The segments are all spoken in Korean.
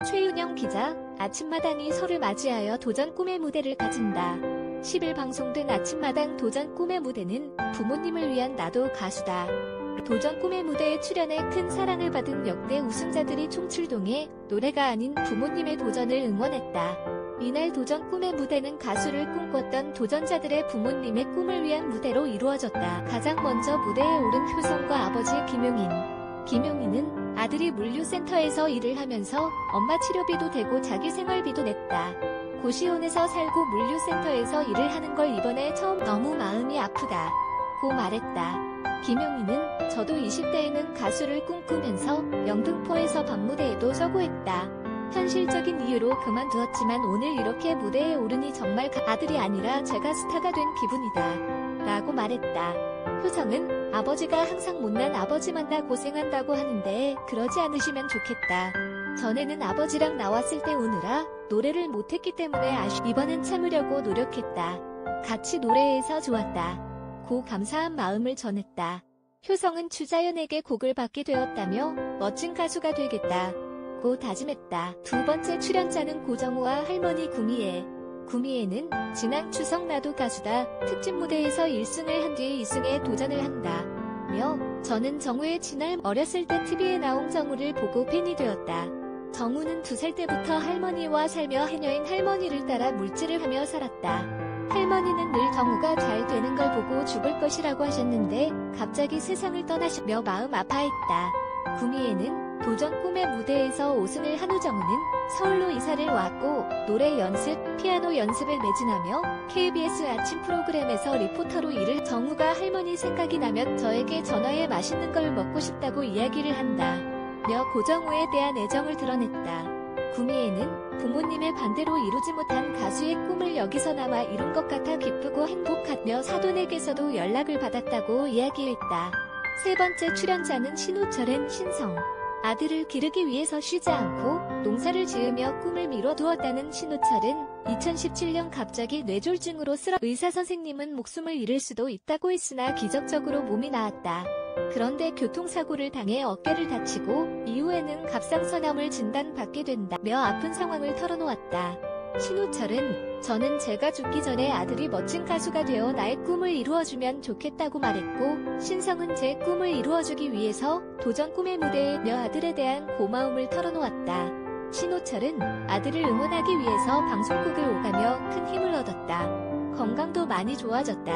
최윤영 기자, 아침마당이 설을 맞이하여 도전 꿈의 무대를 가진다. 10일 방송된 아침마당 도전 꿈의 무대는 부모님을 위한 나도 가수다. 도전 꿈의 무대에 출연해 큰 사랑을 받은 역대 우승자들이 총출동해 노래가 아닌 부모님의 도전을 응원했다. 이날 도전 꿈의 무대는 가수를 꿈꿨던 도전자들의 부모님의 꿈을 위한 무대로 이루어졌다. 가장 먼저 무대에 오른 효성과 아버지 김용인. 김용인은 아들이 물류센터에서 일을 하면서 엄마 치료비도 대고 자기 생활비도 냈다. 고시원에서 살고 물류센터에서 일을 하는 걸 이번에 처음 너무 마음이 아프다. 고 말했다. 김용인은 저도 20대에는 가수를 꿈꾸면서 영등포에서 밤무대에도 서고 했다. 현실적인 이유로 그만두었지만 오늘 이렇게 무대에 오르니 정말 아들이 아니라 제가 스타가 된 기분이다. 라고 말했다. 효성은 아버지가 항상 못난 아버지 만나 고생한다고 하는데 그러지 않으시면 좋겠다. 전에는 아버지랑 나왔을 때 우느라 노래를 못했기 때문에 이번엔 참으려고 노력했다. 같이 노래해서 좋았다. 고 감사한 마음을 전했다. 효성은 추자연에게 곡을 받게 되었다며 멋진 가수가 되겠다. 고 다짐했다. 두 번째 출연자는 고정우와 할머니 구미애. 구미애는 지난 추석 나도 가수다 특집 무대에서 1승을 한 뒤에 2승에 도전을 한다. 저는 정우의 지난 어렸을 때 TV에 나온 정우를 보고 팬이 되었다. 정우는 2살 때부터 할머니와 살며 해녀인 할머니를 따라 물질을 하며 살았다. 할머니는 늘 정우가 잘 되는 걸 보고 죽을 것이라고 하셨는데 갑자기 세상을 떠나시며 마음 아파했다. 구미애는 도전 꿈의 무대에서 5승을 한 후 정우는 서울로 이사를 왔고 노래 연습, 피아노 연습을 매진하며 KBS 아침 프로그램에서 리포터로 일을 정우가 할머니 생각이 나면 저에게 전화해 맛있는 걸 먹고 싶다고 이야기를 한다. 며 고정우에 대한 애정을 드러냈다. 구미애는 부모님의 반대로 이루지 못한 가수의 꿈을 여기서나마 이룬 것 같아 기쁘고 행복하며 사돈에게서도 연락을 받았다고 이야기했다. 세 번째 출연자는 신우철은 신성. 아들을 기르기 위해서 쉬지 않고 농사를 지으며 꿈을 미뤄두었다는 신우철은 2017년 갑자기 뇌졸중으로 쓰러 의사 선생님은 목숨을 잃을 수도 있다고 했으나 기적적으로 몸이 나았다. 그런데 교통사고를 당해 어깨를 다치고 이후에는 갑상선암을 진단받게 된다며 아픈 상황을 털어놓았다. 신우철은 저는 제가 죽기 전에 아들이 멋진 가수가 되어 나의 꿈을 이루어주면 좋겠다고 말했고 신성은 제 꿈을 이루어주기 위해서 도전 꿈의 무대에 며 아들에 대한 고마움을 털어놓았다. 신우철은 아들을 응원하기 위해서 방송국을 오가며 큰 힘을 얻었다. 건강도 많이 좋아졌다.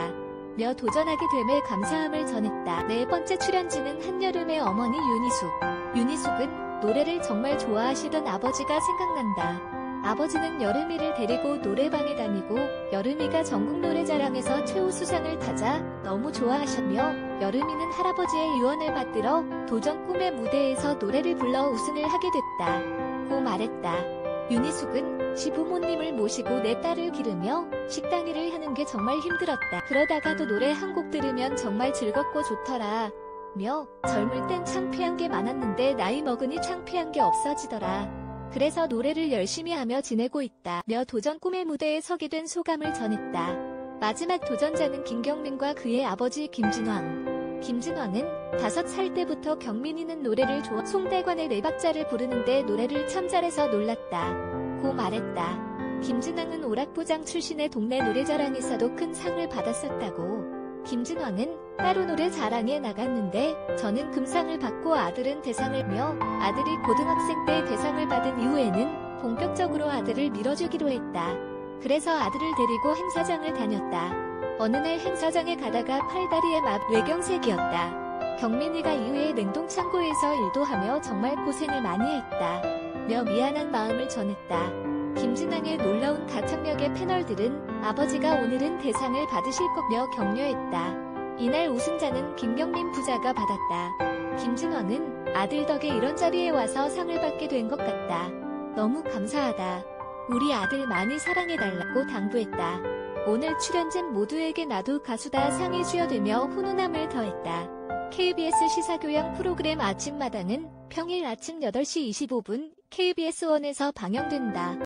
며 도전하게 됨에 감사함을 전했다. 네 번째 출연진은 한여름의 어머니 윤희숙. 윤희숙은 노래를 정말 좋아하시던 아버지가 생각난다. 아버지는 여름이를 데리고 노래방에 다니고 여름이가 전국노래자랑에서 최우수상을 타자 너무 좋아하셨며 여름이는 할아버지의 유언을 받들어 도전 꿈의 무대에서 노래를 불러 우승을 하게 됐다. 고 말했다. 윤희숙은 시부모님을 모시고 내 딸을 기르며 식당 일을 하는 게 정말 힘들었다. 그러다가도 노래 한 곡 들으면 정말 즐겁고 좋더라. 며 젊을 땐 창피한 게 많았는데 나이 먹으니 창피한 게 없어지더라. 그래서 노래를 열심히 하며 지내고 있다. 며 도전 꿈의 무대에 서게 된 소감을 전했다. 마지막 도전자는 김경민과 그의 아버지 김진왕. 김진왕은 5살 때부터 경민이는 노래를 좋아 송대관의 네 박자를 부르는데 노래를 참 잘해서 놀랐다. 고 말했다. 김진왕은 오락부장 출신의 동네 노래자랑에서도 큰 상을 받았었다고. 김진왕은 따로 노래 자랑에 나갔는데 저는 금상을 받고 아들은 대상을며 아들이 고등학생 때 대상을 받은 이후에는 본격적으로 아들을 밀어주기로 했다. 그래서 아들을 데리고 행사장을 다녔다. 어느 날 행사장에 가다가 팔다리에 뇌경색이었다. 경민이가 이후에 냉동창고에서 일도 하며 정말 고생을 많이 했다. 며 미안한 마음을 전했다. 김진왕의 놀라운 가창력의 패널들은 아버지가 오늘은 대상을 받으실 거며 격려했다. 이날 우승자는 김경민 부자가 받았다. 김진왕은 아들 덕에 이런 자리에 와서 상을 받게 된 것 같다. 너무 감사하다. 우리 아들 많이 사랑해달라고 당부했다. 오늘 출연진 모두에게 나도 가수다 상이 수여되며 훈훈함을 더했다. KBS 시사교양 프로그램 아침마당은 평일 아침 8시 25분 KBS1에서 방영된다.